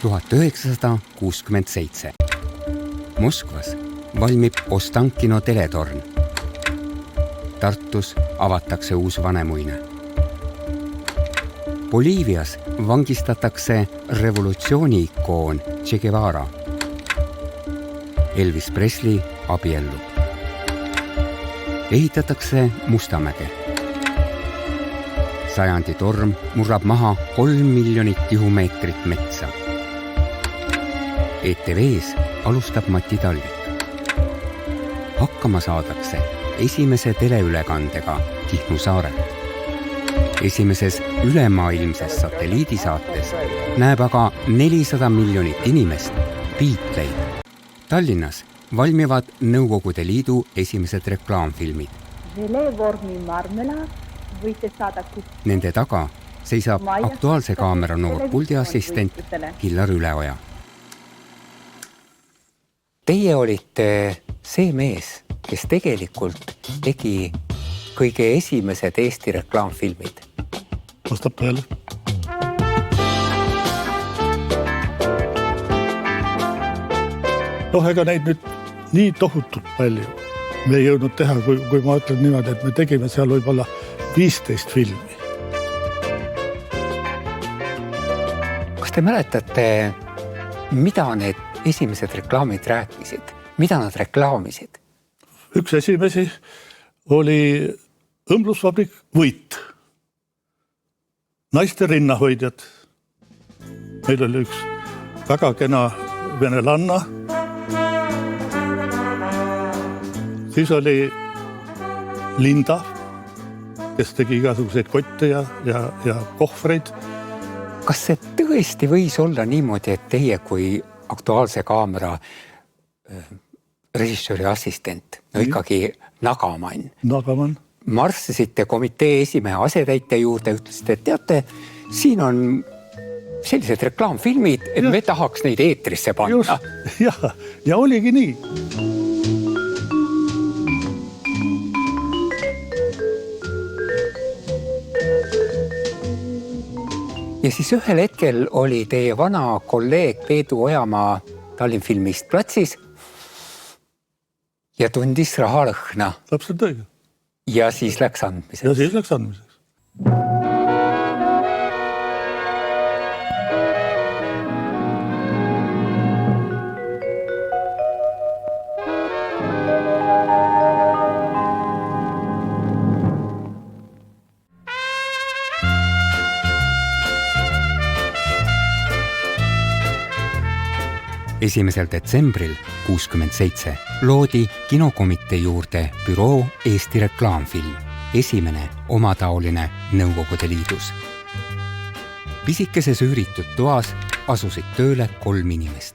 1967. Moskvas valmib Ostankino teletorn. Tartus avatakse uus vanemuine. Boliivias vangistatakse revolutsiooni-ikoon Che Guevara. Elvis Presley abiellub. Ehitatakse Mustamäge. Sajandi torm murrab maha 3 miljonit tihumeetrit metsa. ETV-s alustab Mati Talvik. Hakkama saadakse esimese teleülekandega Kihnu saarelt. Esimeses ülemaailmses satelliidisaates näeb aga 400 miljonit inimest Beatleid. Tallinnas valmivad Nõukogude Liidu esimesed reklaamfilmid. Nende taga seisab Aktuaalse kaamera noor puldiassistent Hillar Üleoja. Teie olite see mees, kes tegelikult tegi kõige esimesed Eesti reklaamfilmid. Vastab tõele. Ega neid nüüd nii tohutult palju me ei jõudnud teha, kui ma ütlen niimoodi, et me tegime seal võib-olla 15 filmi. Kas te mäletate, mida need esimesed reklaamid rääkisid? Mida nad reklaamisid? Üks esimesi oli õmblusvabrik Võit. Naiste rinnahoidjad. Meil oli üks väga kena venelanna. Siis oli Linda, kes tegi igasuguseid kotte ja kohvreid. Kas see tõesti võis olla niimoodi, et teie kui Aktuaalse kaamera režissööri assistent, ikkagi Nagamann, marssisite komitee esimehe asetäitja juurde, ütlesite, et teate, siin on sellised reklaamfilmid, et me tahaks neid eetrisse panna. Ja oligi nii. Ja siis ühel hetkel oli teie vana kolleeg Peedu Ojamaa Tallinnfilmist platsis ja tundis raha lõhna. Täpselt õige. Ja siis läks andmiseks. Ja siis läks andmiseks. Esimesel detsembril 67 loodi kinokomitee juurde büroo Eesti reklaamfilm, esimene omataoline Nõukogude Liidus. Pisikeses üüritud toas asusid tööle 3 inimest.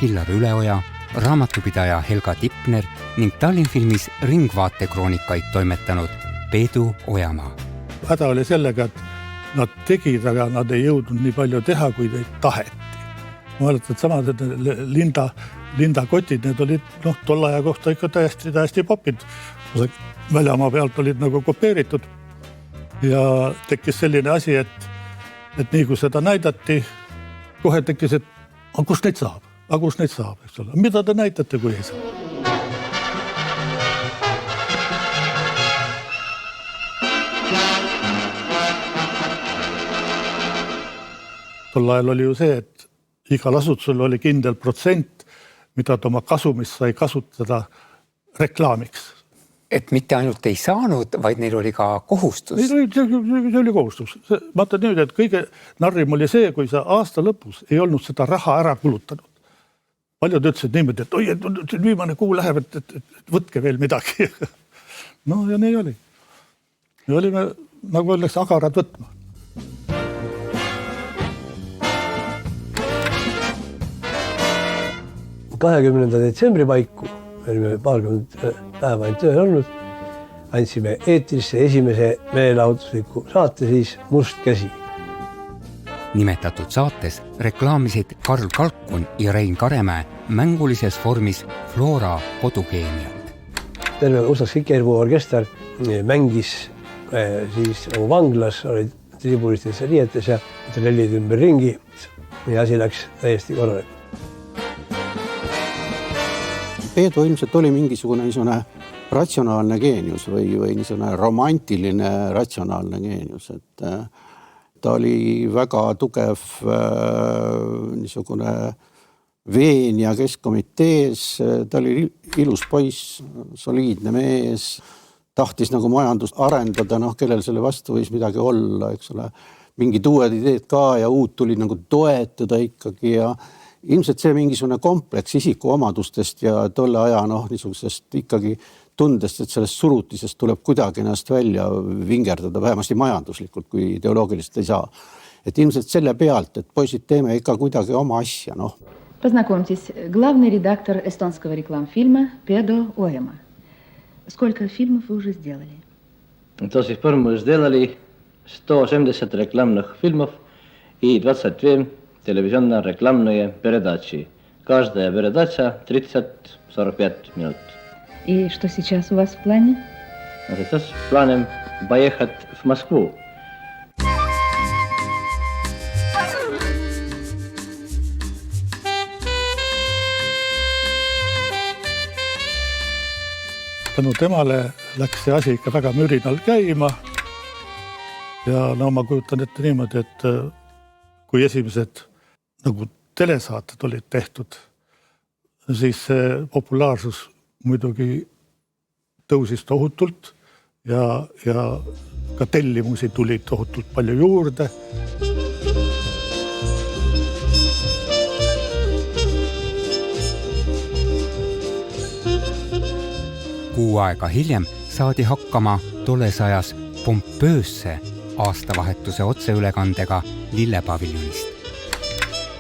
Hillar Üleoja, raamatupidaja Helga Tipner ning Tallinnfilmis ringvaatekroonikaid toimetanud Peedu Ojamaa. Häda oli sellega, et nad tegid, aga nad ei jõudnud nii palju teha, kui neid taheti. Ma mäletan, et samad Linda kotid, need olid tolle aja kohta ikka täiesti popid. Väljamaa pealt olid nagu kopeeritud ja tekkis selline asi, et nii kui seda näidati, kohe tekkis, et kus neid saab, eks ole. Mida te näitate, kui ei saa? Tol ajal oli ju see, et igal asutusel oli kindel protsent, mida ta oma kasumist sai kasutada reklaamiks. Et mitte ainult ei saanud, vaid neil oli ka kohustus. See oli kohustus. Ma ütlen nüüd, et kõige narrim oli see, kui sa aasta lõpus ei olnud seda raha ära kulutanud. Paljud ütlesid niimoodi, et oi, et viimane kuu läheb, et võtke veel midagi. No ja nii oli. Me olime, nagu öeldakse, agarad võtma. Detsembri paiku, olime paarkümmend päeva ainult tööl olnud, andsime eetrisse esimese meelelahutusliku saate siis Must käsi. Nimetatud saates reklaamisid Karl Kalkun ja Rein Karemäe mängulises vormis Flora kodukeemiat. Terve Usaks Kikerpuu orkester mängis siis vanglas, olid tribulistes riietes ja trellid ümber ringi. meie asi läks täiesti korralik. Peedu ilmselt oli mingisugune niisugune ratsionaalne geenius või niisugune romantiline ratsionaalne geenius, et ta oli väga tugev niisugune veenja keskkomitees, ta oli ilus poiss, soliidne mees, tahtis nagu majandust arendada, kellel selle vastu võis midagi olla, eks ole, mingid uued ideed ka ja uut tuli nagu toetada ikkagi ja ilmselt see mingisugune kompleks isikuomadustest ja tolle aja niisugusest ikkagi tundest, et sellest surutisest tuleb kuidagi ennast välja vingerdada, vähemasti majanduslikult, kui ideoloogiliselt ei saa. Et ilmselt selle pealt, et poisid teeme ikka kuidagi oma asja, Познакомьтесь, главный редактор эстонского рекламфильма Педо Оема. Сколько фильмов вы уже сделали? До сих пор мы сделали 170 рекламных фильмов и 22 телевизионно-рекламные передачи. Каждая передача 30-45 минут. И что сейчас у вас в плане? Сейчас в плане поехать в Москву. Tänu temale läks see asi ikka väga mürinal käima. Ja ma kujutan ette niimoodi, et kui esimesed nagu telesaated olid tehtud, siis see populaarsus muidugi tõusis tohutult ja ka tellimusi tuli tohutult palju juurde. Kuu aega hiljem saadi hakkama tolles ajas pompöösse aastavahetuse otseülekandega Lillepaviljonist.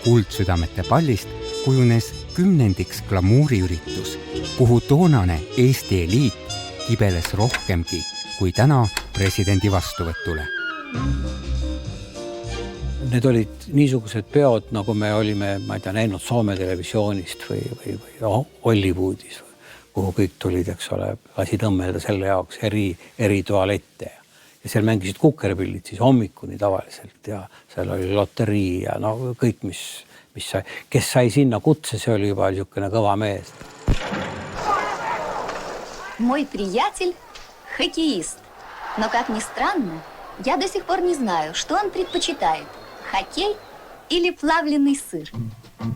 Kuldsüdamete pallist kujunes 10. glamuuriüritus, kuhu toonane Eesti eliit kibeles rohkemgi kui täna presidendi vastuvõtule. Need olid niisugused peod, nagu me olime, ma ei tea, näinud Soome televisioonist või Hollywoodis, kuhu kõik tulid, eks ole, lasid õmmelda selle jaoks eri tualette. Ja seal mängisid kukerpillid siis hommikuni tavaliselt ja seal oli loterii ja kõik, kes sai sinna kutse, see oli juba niisugune kõva mees. Мой приятель – хоккеист. Но, как ни странно, я до сих пор не знаю, что он предпочитает – хоккей или плавленый сыр.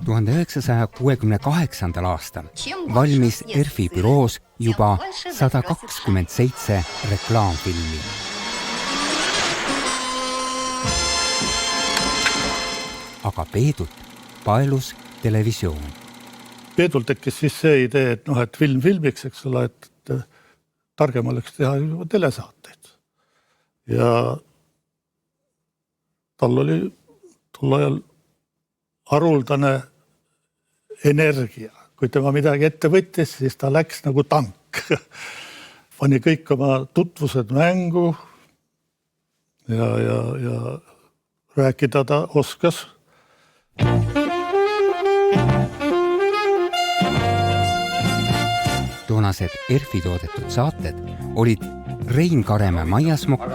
1968. aastal valmis ERFi büroos juba 127 reklaamfilmi. Aga Peedut paelus televisioon. Peedul tekkis siis see idee, et film filmiks, eks ole, et targem oleks teha juba telesaateid. Ja tal oli tol ajal haruldane energia. Kui tema midagi ette võttis, siis ta läks nagu tank. Pani kõik oma tutvused mängu ja rääkida ta oskas. Toonased ERFi toodetud saated olid Rein Karemäe Maiasmokk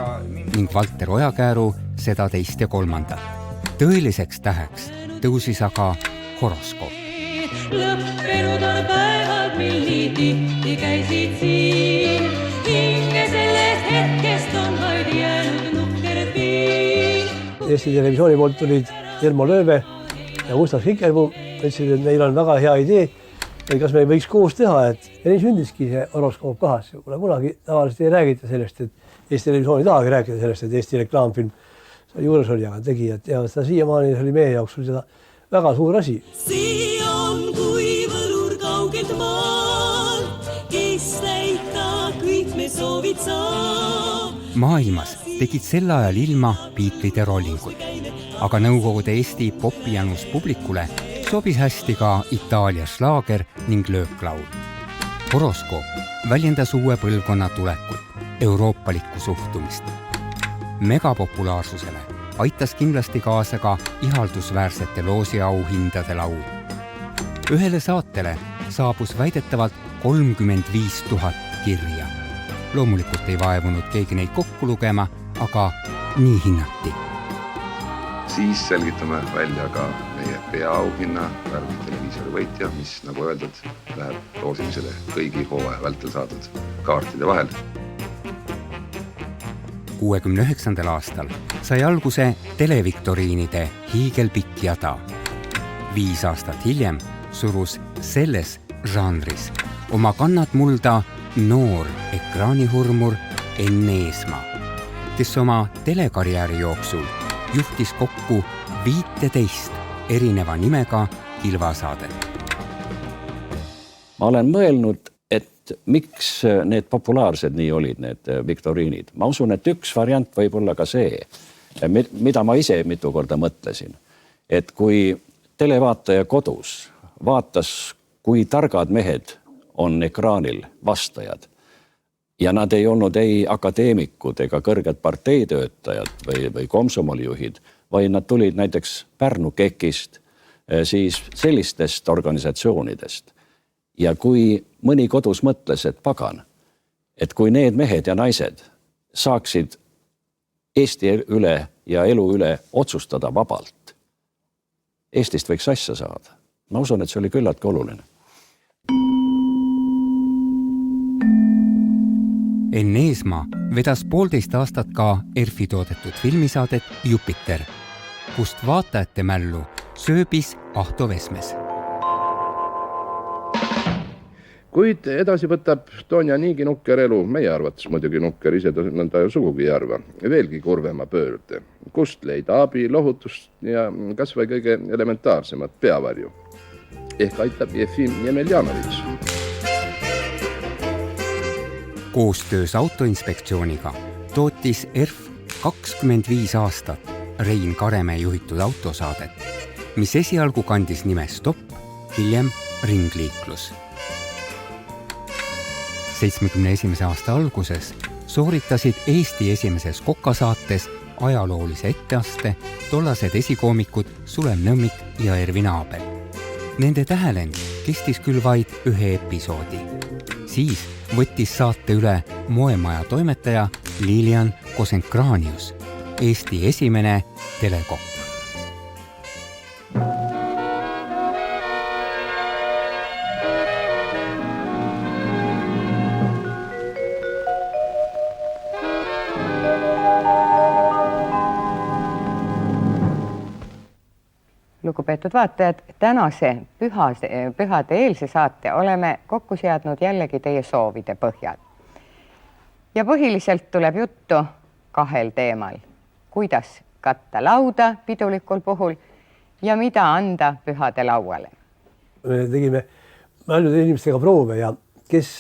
ning Valter Ojakääru Seda teist ja kolmandat. Tõeliseks täheks tõusis aga horoskoop. Lõppenud on päevad, mil nii tihti käisid siin. Hinge sellest hetkest on vaid jäänud nukker piin. Eesti televisiooni poolt tulid Ermo Lööve ja Mustas Hikerpuu. Ütlesid, et meil on väga hea idee. Kas me võiks koos teha, et nii sündiski see horoskoop kahas. Kunagi tavaliselt ei räägita sellest, et Eesti televisioon ei tahagi rääkida sellest, et Eesti reklaamfilm juures oli, aga tegijad teavad seda siiamaani, see oli meie jaoks seda väga suur asi. See on kui võlur kaugelt maalt, kes täita kõik me soovid saa. Maailmas tegid sel ajal ilma Beatles'ide rollingud, aga Nõukogude Eesti popijanus publikule sobis hästi ka Itaalia slaager ning lööklaul. Horoskoop väljendas uue põlvkonna tulekut, euroopalikku suhtumist. Megapopulaarsusele aitas kindlasti kaasa ka ihaldusväärsete loosiauhindade laud. Ühele saatele saabus väidetavalt 35 000 kirja. Loomulikult ei vaevunud keegi neid kokku lugema, aga nii hinnati. Siis selgitame välja ka meie peaauhinna värviteleviisori võitja, mis nagu öeldud, läheb loosimisele kõigi hooaja vältel saadud kaartide vahel. 69. aastal sai alguse televiktoriinide hiigelpikk jada. 5 aastat hiljem surus selles žanris oma kannad mulda noor ekraanihurmur Enn Eesmaa, kes oma telekarjääri jooksul juhtis kokku 15 erineva nimega kilvasaadet. Ma olen mõelnud, et miks need populaarsed nii olid, need viktoriinid. Ma usun, et üks variant võib olla ka see, mida ma ise mitu korda mõtlesin. Et kui televaataja kodus vaatas, kui targad mehed on ekraanil vastajad ja nad ei olnud ei akadeemikud ega kõrged parteitöötajad või komsomolijuhid, vaid nad tulid näiteks Pärnu KEK-ist, siis sellistest organisatsioonidest. Ja kui mõni kodus mõtles, et pagan, et kui need mehed ja naised saaksid Eesti üle ja elu üle otsustada vabalt, Eestist võiks asja saada. Ma usun, et see oli küllaltki oluline. Enn Eesmaa vedas 1,5 aastat ka ERF-i toodetud filmisaadet Jupiter, kust vaatajate mällu sööbis Ahto Vesmes. Kuid edasi võtab Toonja niigi nukker elu, meie arvates muidugi nukker ise nõnda sugugi ei arva, veelgi kurvema pöörde, kust leida abi, lohutust ja kas või kõige elementaarsemat peavarju. Ehk aitab Jefim Jemeljanovitš. Koostöös autoinspektsiooniga tootis ERF 25 aastat Rein Karemäe juhitud autosaadet, mis esialgu kandis nime Stopp, hiljem Ringliiklus. 71. aasta alguses sooritasid Eesti esimeses kokasaates ajaloolise etteaste tollased esikoomikud Sulev Nõmmik ja Ervin Aabel. Nende tähelend kestis küll vaid 1 episoodi. Siis võttis saate üle moemaja toimetaja Lilian Kosenkranius, Eesti esimene telekokk. Lugupeetud vaatajad, tänase pühade eelse saate oleme kokku seadnud jällegi teie soovide põhjal. Ja põhiliselt tuleb juttu 2 teemal. Kuidas katta lauda pidulikul puhul ja mida anda pühade lauale. Me tegime paljude inimestega proove ja kes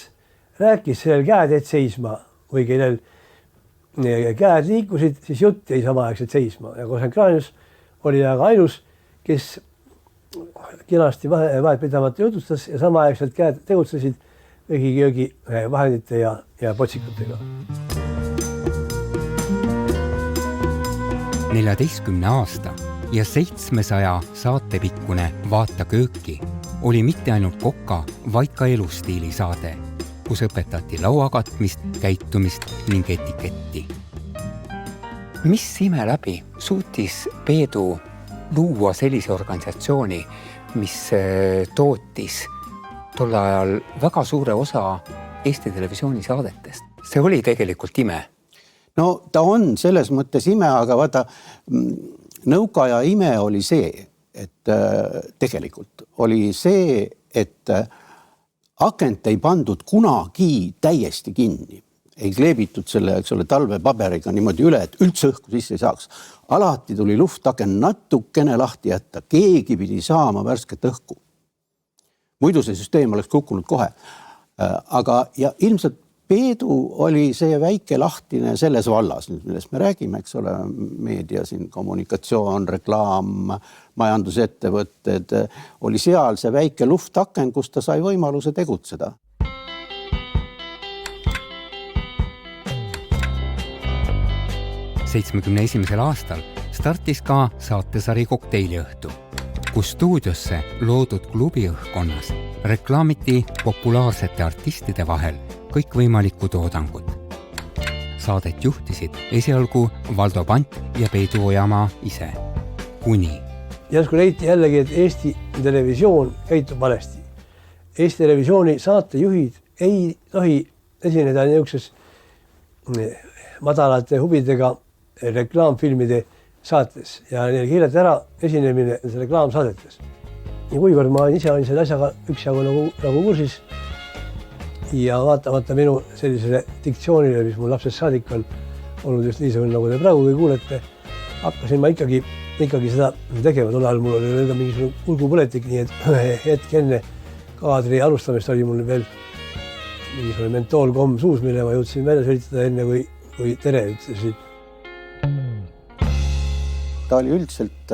rääkis sellel käed jäid seisma või kellel käed liikusid, siis jutt jäi samaaegselt seisma. Ja Kosenkranius oli aga ainus, kes kenasti vahetpidamata jutustas ja samaaegselt käed tegutsesid köögi vahendite ja potsikutega. 14 aasta ja 700 saatepikkune Vaata kööki oli mitte ainult koka, vaid ka elustiili saade, kus õpetati lauakatmist, käitumist ning etiketti. Mis ime läbi suutis Peedu luua sellise organisatsiooni, mis tootis tol ajal väga suure osa Eesti televisiooni saadetest? See oli tegelikult ime. No ta on selles mõttes ime, aga vaata, nõukaja ime oli see, et tegelikult oli see, et akent ei pandud kunagi täiesti kinni. Ei kleebitud selle talvepaberiga niimoodi üle, et üldse õhku sisse ei saaks. Alati tuli luftaken natukene lahti jätta. Keegi pidi saama värsket õhku. Muidu see süsteem oleks kukkunud kohe. Aga ja ilmselt Peedu oli see väike lahtine selles vallas, millest me räägime, eks ole, meedia siin, kommunikatsioon, reklaam, majandusettevõtted, oli seal see väike luftaken, kus ta sai võimaluse tegutseda. – 71. aastal startis ka saatesari Kokteiliõhtu, kus stuudiosse loodud klubiõhkkonnas reklaamiti populaarsete artistide vahel kõikvõimalikku toodangut. Saadet juhtisid esialgu Valdo Pant ja Peedu Ojamaa ise. Kuni järsku leiti jällegi, et Eesti televisioon käitub valesti. Eesti televisiooni saatejuhid ei tohi esineda niisuguses madalate huvidega reklaamfilmide saates ja neil keelati ära esinemine reklaamsaadetes. Ja kuivõrd ma ise olin selle asjaga üksjagu nagu kursis ja vaatamata minu sellisele diktsioonile, mis mul lapsest saadik on olnud just niisugune, nagu te praegu kuulete, hakkasin ma ikkagi seda tegema. Tol ajal mul oli veel mingisugune ulgupõletik, nii et hetk enne kaadri alustamist oli mul veel mingisugune mentoolkomm suus, mille ma jõudsin välja sõlitada enne, kui tere ütlesid. Ta oli üldiselt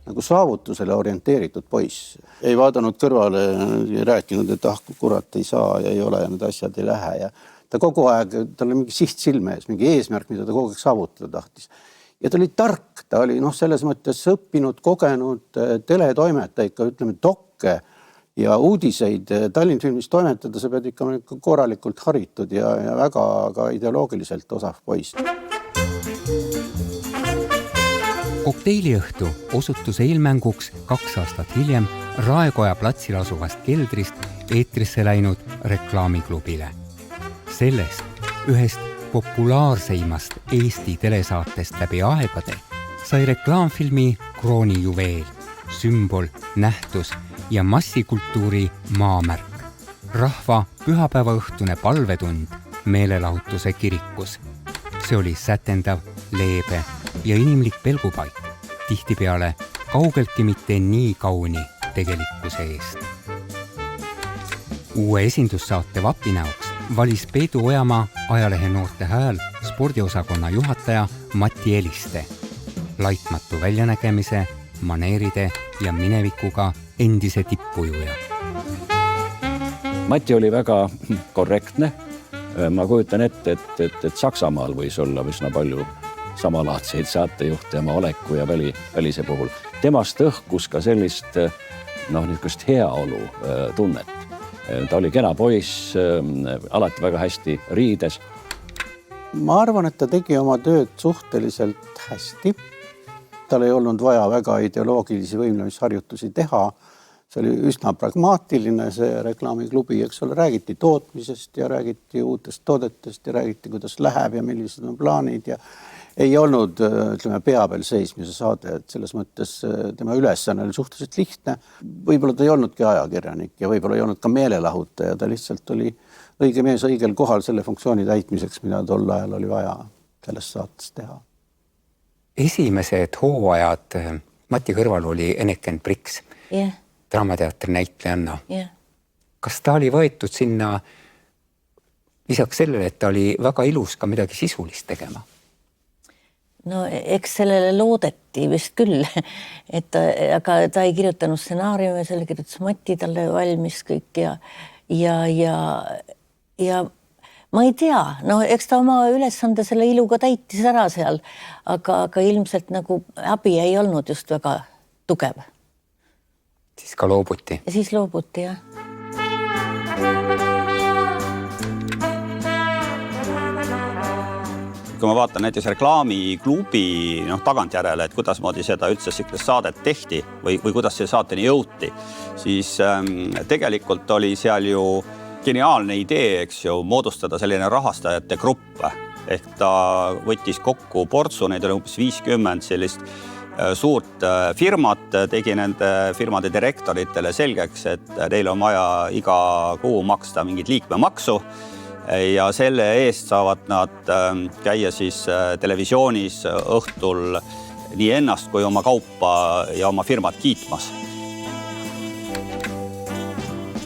nagu saavutusele orienteeritud poiss. Ei vaadanud kõrvale ja rääkinud, et kurat ei saa ja ei ole ja need asjad ei lähe. Ja ta kogu aeg, tal oli mingi siht silme ees, mingi eesmärk, mida ta kogu aeg saavutada tahtis. Ja ta oli tark, ta oli selles mõttes õppinud, kogenud teletoimetaja, ikka ütleme dokke ja uudiseid Tallinn filmis toimetada, sa pead ikka korralikult haritud ja väga ka ideoloogiliselt osav poiss. Kokteiliõhtu osutus eelmänguks 2 aastat hiljem Raekoja platsil asuvast keldrist eetrisse läinud reklaamiklubile. Sellest ühest populaarseimast Eesti telesaatest läbi aegade sai reklaamfilmi kroonijuveel, sümbol, nähtus ja massikultuuri maamärk. Rahva pühapäevaõhtune palvetund meelelahutuse kirikus. See oli sätendav, leebe ja inimlik pelgupaik, tihtipeale kaugeltki mitte nii kauni tegelikkuse eest. Uue esindussaate vapinäoks valis Peedu Ojamaa ajalehe Noorte Hääl spordiosakonna juhataja Mati Eliste. Laitmatu väljanägemise, maneeride ja minevikuga endise tippujuja. Mati oli väga korrektne. Ma kujutan ette, et Saksamaal võis olla üsna palju samalaadseid saatejuhte oma oleku ja välise puhul. Temast õhkus ka sellist niisugust heaolu tunnet. Ta oli kena poiss, alati väga hästi riides. Ma arvan, et ta tegi oma tööd suhteliselt hästi. Tal ei olnud vaja väga ideoloogilisi võimlemisharjutusi teha. See oli üsna pragmaatiline, see reklaamiklubi, eks ole, räägiti tootmisest ja räägiti uutest toodetest ja räägiti, kuidas läheb ja millised on plaanid ja ei olnud, ütleme, pea peal seismise saade, et selles mõttes tema ülesanne oli suhteliselt lihtne. Võib-olla ta ei olnudki ajakirjanik ja võib-olla ei olnud ka meelelahutaja, ta lihtsalt oli õige mees õigel kohal selle funktsiooni täitmiseks, mida tol ajal oli vaja selles saates teha. Esimesed hooajad Mati kõrval oli Eneken Priks. Draamateatri näitlejanna. Kas ta oli võetud sinna lisaks sellele, et ta oli väga ilus ka midagi sisulist tegema? No eks sellele loodeti vist küll, aga ta ei kirjutanud stsenaariumi, selle kirjutas Mati talle valmis kõik ja ma ei tea, eks ta oma ülesande selle iluga täitis ära seal, aga ilmselt nagu abi ei olnud just väga tugev. Siis ka loobuti. Ja siis loobuti, jah. Kui ma vaatan näiteks reklaamiklubi tagantjärele, et kuidas moodi seda üldse saadet tehti või kuidas see saateni jõuti, siis tegelikult oli seal ju geniaalne idee, eks ju, moodustada selline rahastajate grupp. Ehk ta võttis kokku portsu, neid oli umbes 50 sellist suurt firmat, tegi nende firmade direktoritele selgeks, et neil on vaja iga kuu maksta mingit liikmemaksu ja selle eest saavad nad käia siis televisioonis õhtul nii ennast kui oma kaupa ja oma firmat kiitmas.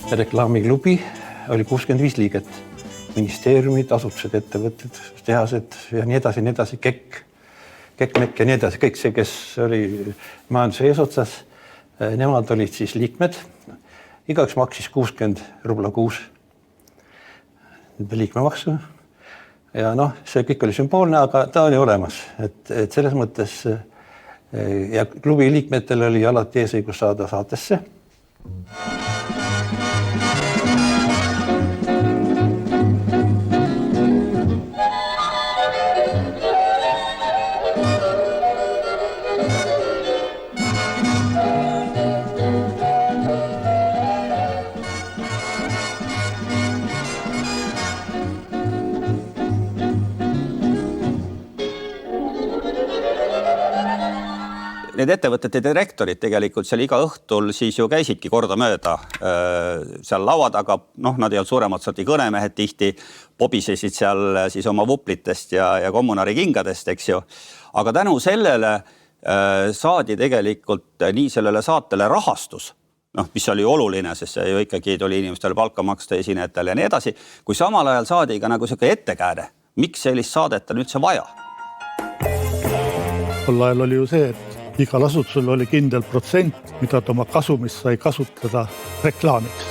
Reklaamiklubi oli 65 liiget, ministeeriumid, asutused, ettevõtted, tehased ja nii edasi, Kekmek ja nii edasi, kõik see, kes oli majanduse eesotsas, nemad olid siis liikmed. Igaüks maksis 60 rubla kuus liikmemaksu. Ja see kõik oli sümboolne, aga ta oli olemas. Et selles mõttes ja klubi liikmetel oli alati eesõigus saada saatesse. need ettevõtete direktorid tegelikult seal iga õhtul siis ju käisidki kordamööda seal laua taga, nad ei olnud suuremad sorti kõnemehed tihti, pobisesid seal siis oma vuplitest ja kommunari kingadest, eks ju. Aga tänu sellele saadi tegelikult nii sellele saatele rahastus, mis oli oluline, sest see ju ikkagi tuli inimestele palka maksta esinejatele ja nii edasi, kui samal ajal saadi ka nagu selline ettekääde, miks sellist saadet on üldse vaja? Tol ajal oli ju see, et igal asutusel oli kindel protsent, mida ta oma kasumist sai kasutada reklaamiks.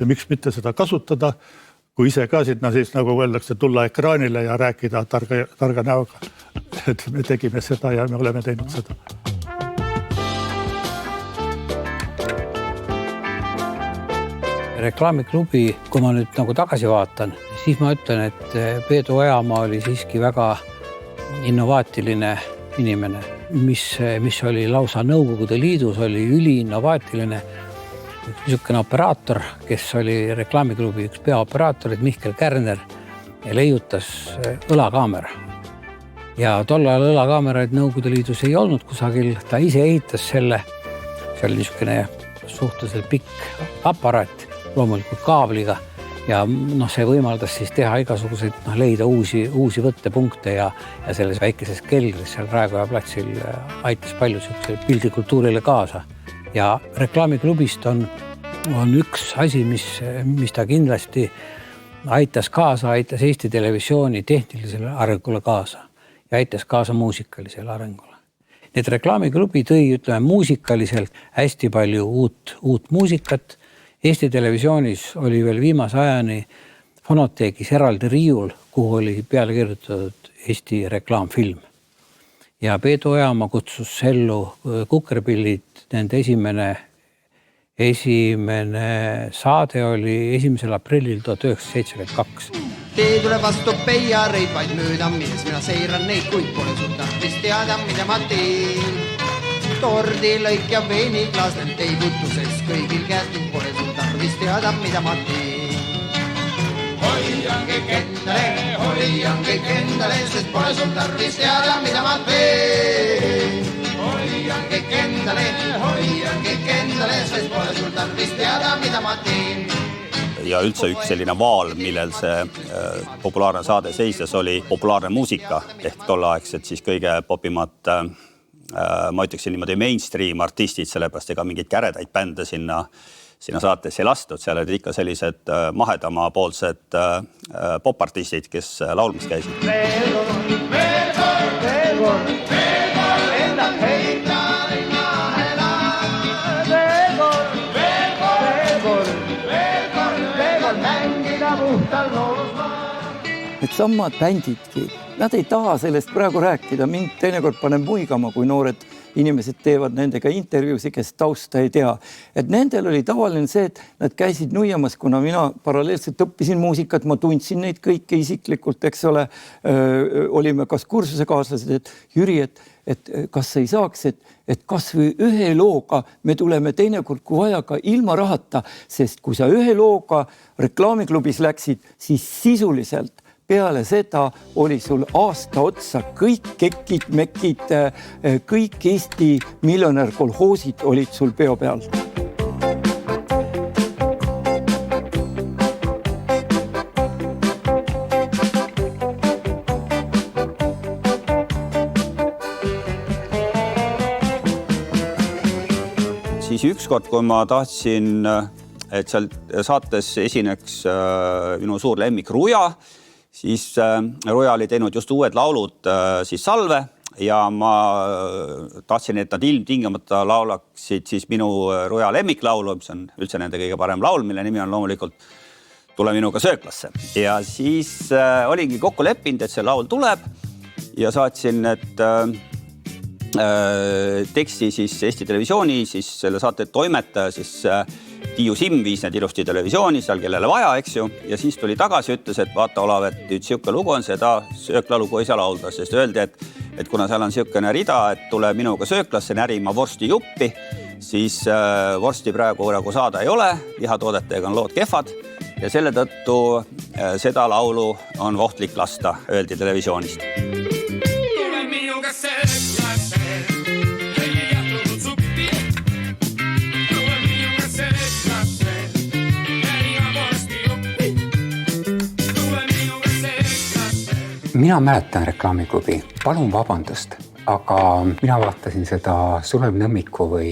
Ja miks mitte seda kasutada, kui ise ka sinna siis nagu öeldakse tulla ekraanile ja rääkida targa näoga, et me tegime seda ja me oleme teinud seda. Reklaamiklubi, kui ma nüüd nagu tagasi vaatan, siis ma ütlen, et Peedu Ojamaa oli siiski väga innovaatiline inimene, mis oli lausa Nõukogude Liidus, oli üliinnovaatiline. Niisugune operaator, kes oli reklaamiklubi üks peaoperaatorid, Mihkel Kärner, leiutas õlakaamera. Ja tol ajal õlakaameraid Nõukogude Liidus ei olnud kusagil, ta ise ehitas selle, see oli niisugune suhteliselt pikk aparaat, loomulikult kaabliga ja see võimaldas siis teha igasuguseid, leida uusi võttepunkte ja selles väikeses keldris seal Raekoja platsil aitas palju pildikultuurile kaasa. Ja reklaamiklubist on üks asi, mis ta kindlasti aitas Eesti televisiooni tehnilisele arengule kaasa ja aitas kaasa muusikalisele arengule. Need reklaamiklubi tõi, ütleme, muusikaliselt hästi palju uut muusikat. Eesti televisioonis oli veel viimase ajani fonoteegis eraldi riiul, kuhu oli peale kirjutatud Eesti reklaamfilm. Ja Peedu Ojamaa kutsus ellu Kukerpillid, nende esimene saade oli 1. aprillil 1972. Tee tuleb vastu peiareid, vaid mööda minnes mina seiran neid, kuid pole sul tarvis teada, mida ma teen. Tordilõik ja veeniklaas, need teigutuses kõigil käest, pole sul tarvis teada, mida ma teen. Hoian kõik endale, sest pole sul tarvis teada, mida ma teen. Hoian kõik endale, sest pole sul tarvis teada, mida ma teen. Ja üldse üks selline vaal, millel see populaarne saade seisnes, oli populaarne muusika ehk tolleaegselt siis kõige popimad, ma ütleksin niimoodi mainstream artistid, sellepärast ega mingeid käredaid bände sinna saatesse ei lastud, seal olid ikka sellised mahedama poolsed popartistid, kes laulmas käisid. Need samad bändidki, nad ei taha sellest praegu rääkida, mind teinekord paneb muigama, kui noored inimesed teevad nendega intervjuusi, kes tausta ei tea. Et nendel oli tavaline see, et nad käisid nuiamas, kuna mina paralleelselt õppisin muusikat, ma tundsin neid kõike isiklikult, eks ole, olime kas kursusekaaslased, et Jüri, et kas ei saaks, et kas või ühe looga me tuleme teinekord kui vaja ka ilma rahata, sest kui sa ühe looga reklaamiklubis läksid, siis sisuliselt peale seda oli sul aasta otsa kõik kekid, mekid, kõik Eesti miljonärkolhoosid olid sul peo peal. Siis ükskord, kui ma tahtsin, et seal saates esineks minu suur lemmik Ruja, siis Ruja oli teinud just uued laulud siis Salve ja ma tahtsin, et nad ilmtingimata laulaksid siis minu Ruja lemmiklaulu, mis on üldse nende kõige parem laul, mille nimi on loomulikult Tule minuga sööklasse. Ja siis olingi kokku leppinud, et see laul tuleb ja saatsin need teksti siis Eesti Televisiooni, siis selle saate toimetaja siis Tiiu Simm viis need ilusti televisiooni, seal kellele vaja, eks ju, ja siis tuli tagasi, ütles, et vaata Olav, et nüüd siuke lugu on, seda sööklalugu ei saa laulda, sest öeldi, et kuna seal on siukene rida, et tule minuga sööklasse närima vorsti juppi, siis vorsti praegu saada ei ole, lihatoodetega on lood kehvad ja selle tõttu seda laulu on ohtlik lasta, öeldi televisioonist. Tule minuga mina mäletan reklaamiklubi, palun vabandust, aga mina vaatasin seda Sulev Nõmmiku või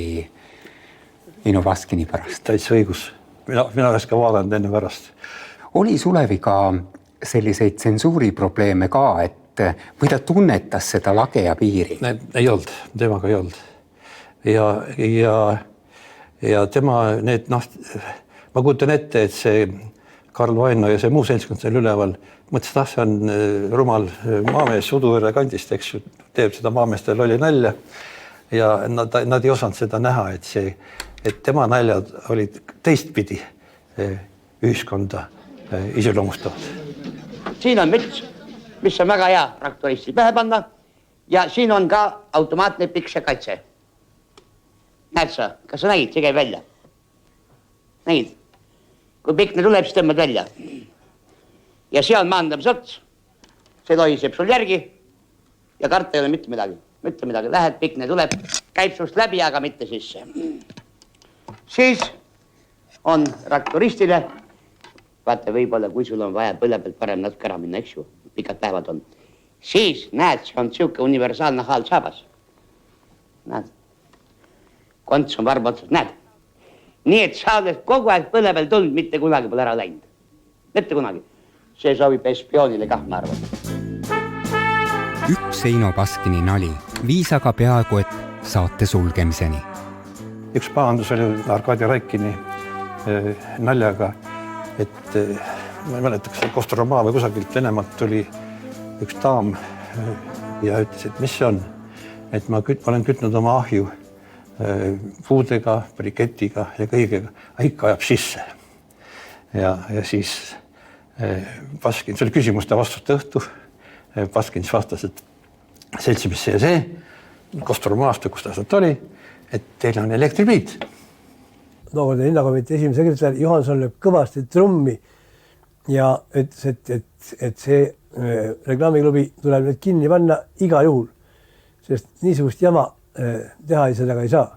Ino Baskini pärast. Täitsa õigus. Mina oleks ka vaadanud enne pärast. Oli Suleviga selliseid tsensuuriprobleeme ka, et või ta tunnetas seda lage ja piiri? Ei olnud, temaga ei olnud. Ja tema need, ma kujutan ette, et see Karl Vaino ja see muu seltskond seal üleval mõtlesid, see on rumal maamees Uduvere kandist, eks ju, teeb seda maameestel oli nalja ja nad ei osanud seda näha, et tema naljad olid teistpidi ühiskonda iseloomustavad. Siin on müts, mis on väga hea traktoristi pähe panna ja siin on ka automaatne pikse kaitse. Näed sa, kas sa nägid, see käib välja? Nägid? Kui pikne tuleb, siis tõmbad välja. Ja see on maandamisots. See lohiseb sul järgi ja karta ei ole mitte midagi. Mitte midagi. Lähed, pikne tuleb, käib sust läbi, aga mitte sisse. Siis on traktoristile, vaata võib-olla, kui sul on vaja põle pealt parem natuke ära minna, eks ju, pikad päevad on. Siis näed, see on siuke universaalne haalsaabas. Näed, konts on varba otsas, näed. Nii et sa oled kogu aeg põle peal tulnud, mitte kunagi pole ära läinud. Mitte kunagi. See sobib espioonile kah, ma arvan. Üks Ino Baskini nali viis aga peaaegu et saate sulgemiseni. Üks pahandus oli Arkadi Raikini naljaga, et ma ei mäleta, kas Kostroma või kusagilt Venemaalt tuli üks daam ja ütles, et mis see on, et ma olen kütnud oma ahju puudega, briketiga ja kõigega, ikka ajab sisse. Ja siis Baskin, see oli küsimuste vastuste õhtu, Baskin vastas, et seltsimees see, Kostromast, kus ta sealt oli, et teil on elektripliit. Tookord linnakomitee esimene sekretär Johanson lööb kõvasti trummi ja ütles, et see reklaamiklubi tuleb nüüd kinni panna igal juhul, sest niisugust jama teha sellega ei saa.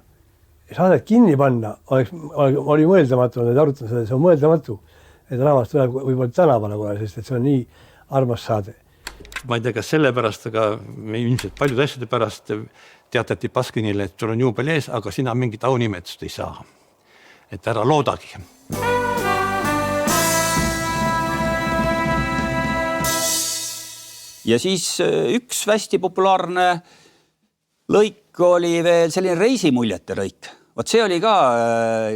Saadet kinni panna oli mõeldamatu, nad arutanud seda, see on mõeldamatu, et rahvas tuleb võib-olla tänavale kohe, sest et see on nii armas saade. Ma ei tea, kas selle pärast, aga me ilmselt paljude asjade pärast teatati Baskinile, et sul on juubel ees, aga sina mingit aunimetust ei saa. Et ära loodagi. Ja siis üks hästi populaarne lõik oli veel selline reisimuljete lõik. Vot see oli ka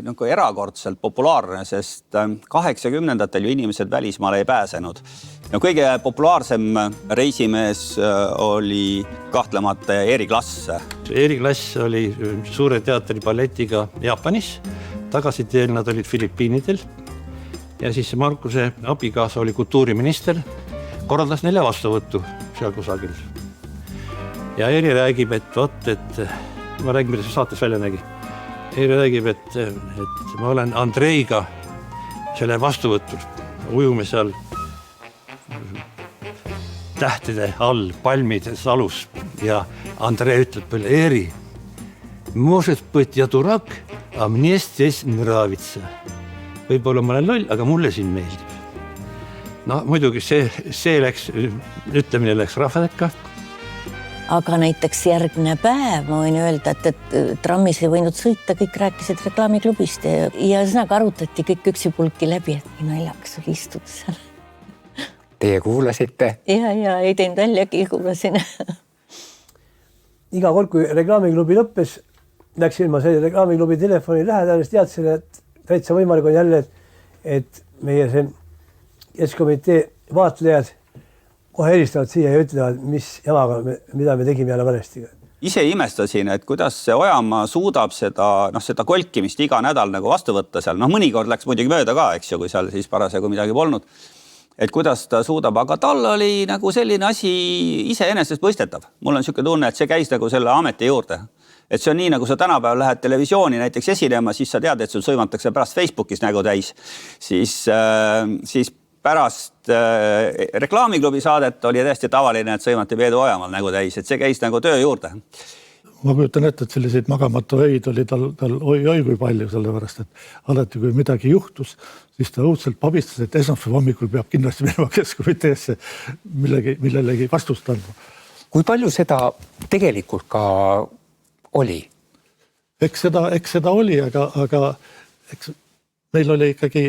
nagu erakordselt populaarne, sest 80-ndatel ju inimesed välismaale ei pääsenud. No kõige populaarsem reisimees oli kahtlemata Eeri Klass. Eeri Klass oli suure teatri balletiga Jaapanis. Tagasiteel nad olid Filipiinidel. Ja siis Markuse abikaasa oli kultuuriminister. Korraldas neile vastuvõttu seal kusagil. Ja Eeri räägib, et ma räägin, mida see saates välja nägi. Eeri räägib, et ma olen Andreiga selle vastuvõtul. Ujume seal tähtede all, palmides alus. Ja Andrei ütleb peale, Eeri, может быть, я дурак, а мне здесь нравится. Võib-olla ma olen loll, aga mulle siin meeldib. No muidugi see läks, ütlemine läks rahvasekka. Aga näiteks järgne päev, ma võin öelda, et trammis ei võinud sõita, kõik rääkisid reklaamiklubist ja sõnaga arutati kõik üksipulki läbi, et naljakas oli istuda seal. Teie kuulasite? Ja ei teinud väljagi, kuulasin. Iga kord, kui reklaamiklubi lõppes, läksin ma selle reklaamiklubi telefoni lähedal, teadsin, et täitsa võimalik on jälle, et meie see keskomitee vaatlejad kohe helistavad siia ja ütlevad, mis jamaga, mida me tegime jälle valesti. Ise imestasin, et kuidas see Ojamaa suudab seda kolkimist iga nädal nagu vastu võtta seal. Mõnikord läks muidugi mööda ka, eks ju, kui seal siis parasjagu midagi polnud. Et kuidas ta suudab, aga tal oli nagu selline asi iseenesest mõistetav. Mul on siuke tunne, et see käis nagu selle ameti juurde. Et see on nii, nagu sa tänapäeval lähed televisiooni näiteks esinema, siis sa tead, et sul sõimatakse pärast Facebookis nägu täis. Siis pärast reklaamiklubi saadet oli täiesti tavaline, et sõimati Peedu Ojamaal nägu täis, et see käis nagu töö juurde. ma kujutan ette, et selliseid magamatu öid oli tal oi kui palju, sellepärast, et alati kui midagi juhtus, siis ta õudselt pabistas, et esmaspäeva hommikul peab kindlasti minema keskkomiteesse millelegi vastust andma. Kui palju seda tegelikult ka oli? Eks seda oli, aga eks meil oli ikkagi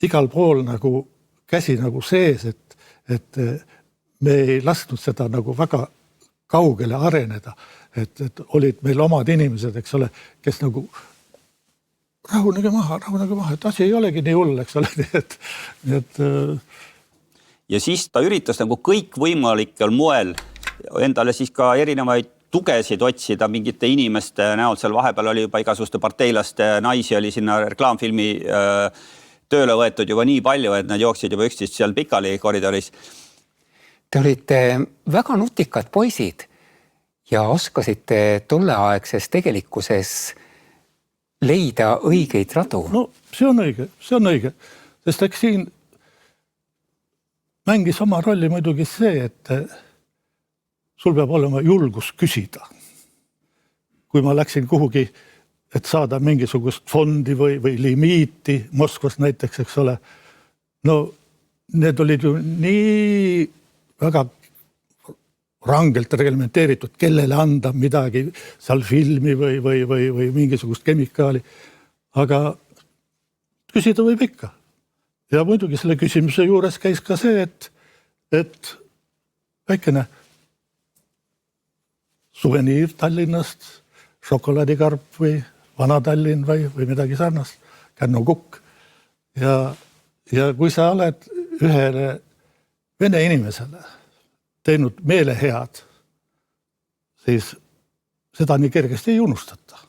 igal pool nagu käsi nagu sees, et me ei lasknud seda nagu väga kaugele areneda, et olid meil omad inimesed, eks ole, kes nagu rahunege maha, et asi ei olegi nii hull, eks ole, nii et ja siis ta üritas nagu kõik võimalikel moel endale siis ka erinevaid tugesid otsida mingite inimeste näol, seal vahepeal oli juba igasuguste parteilaste naisi oli sinna reklaamfilmi tööle võetud juba nii palju, et nad jooksid juba üksteist seal pikali koridoris. Te olite väga nutikad poisid ja oskasite tolleaegses tegelikkuses leida õigeid radu. No see on õige, sest eks siin mängis oma rolli muidugi see, et sul peab olema julgus küsida. Kui ma läksin kuhugi, et saada mingisugust fondi või limiiti Moskvas näiteks, eks ole, no need olid ju nii väga rangelt reglementeeritud, kellele anda midagi seal filmi või mingisugust kemikaali. Aga küsida võib ikka. Ja muidugi selle küsimuse juures käis ka see, et väikene suveniir Tallinnast, šokolaadikarp või Vana-Tallinn või midagi sarnast, kännukukk. Ja kui sa oled ühele vene inimesele teinud meele head, siis seda nii kergesti ei unustata.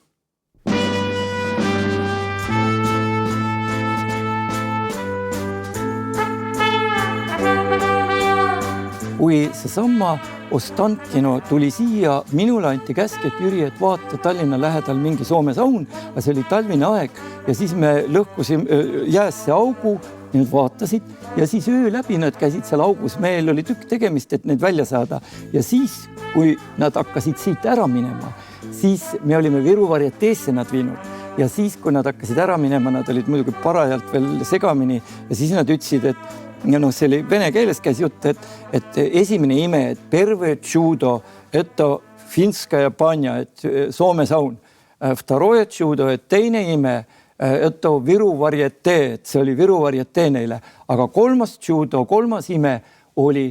Kui seesama Ostankino tuli siia, minule anti käsk, et Jüri, et vaata Tallinna lähedal mingi Soome saun, aga see oli talvine aeg ja siis me lõhkusime jäässe augu, need vaatasid ja siis öö läbi nad käisid seal augus, meil oli tükk tegemist, et neid välja saada ja siis, kui nad hakkasid siit ära minema, siis me olime Viru varieteesse nad viinud ja siis, kui nad hakkasid ära minema, nad olid muidugi parajalt veel segamini ja siis nad ütlesid, et ja noh, see oli vene keeles käis jutt, et esimene ime, et perve judo, eto finskaja panja, et Soome saun. Vtaroje judo, et teine ime, eto Viru varietee, et see oli Viru varietee neile. Aga kolmas judo, kolmas ime oli,